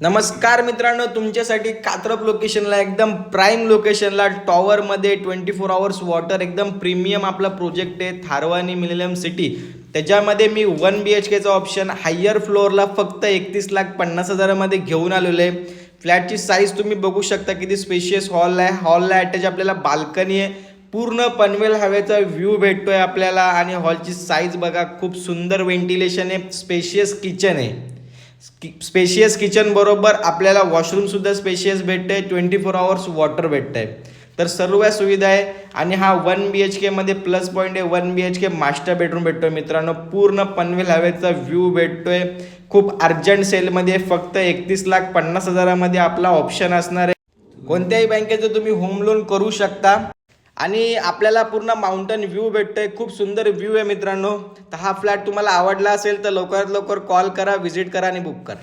नमस्कार मित्रांनो, तुमच्यासाठी कात्रप लोकेशनला एकदम प्राईम लोकेशनला टॉवरमध्ये 24 आवर्स वॉटर एकदम प्रीमियम आपला प्रोजेक्ट आहे थारवानी मिलेनियम सिटी. त्याच्यामध्ये मी 1 BHKचा ऑप्शन हायर फ्लोअरला फक्त 31,50,000मध्ये घेऊन आलेलो आहे. फ्लॅटची साईज तुम्ही बघू शकता, किती स्पेशियस हॉल आहे. हॉलला अटॅच आपल्याला बाल्कनी आहे. पूर्ण पनवेल हवेचा व्ह्यू भेटतोय आपल्याला. आणि हॉलची साईज बघा, खूप सुंदर व्हेंटिलेशन आहे. स्पेशियस किचन आहे. स्पेशियस किचन बरोबर आपल्याला वॉशरूमसुद्धा स्पेशियस भेटते. 24 आवर्स वॉटर भेटतं आहे. तर सर्व सुविधा आहे. आणि हा 1 BHKमध्ये प्लस पॉईंट आहे. 1 BHK मास्टर बेडरूम भेटतोय मित्रांनो. पूर्ण पनवेल हवेचा व्ह्यू भेटतोय. खूप अर्जंट सेलमध्ये फक्त 31,50,000मध्ये आपला ऑप्शन असणार आहे. कोणत्याही बँकेचं तुम्ही होम लोन करू शकता. आणि आपल्याला पूर्ण माउंटन व्ह्यू भेटतोय. खूप सुंदर व्ह्यू आहे मित्रांनो. तर हा फ्लॅट तुम्हाला आवडला असेल तर लवकरात लवकर कॉल करा, व्हिजिट करा आणि बुक करा.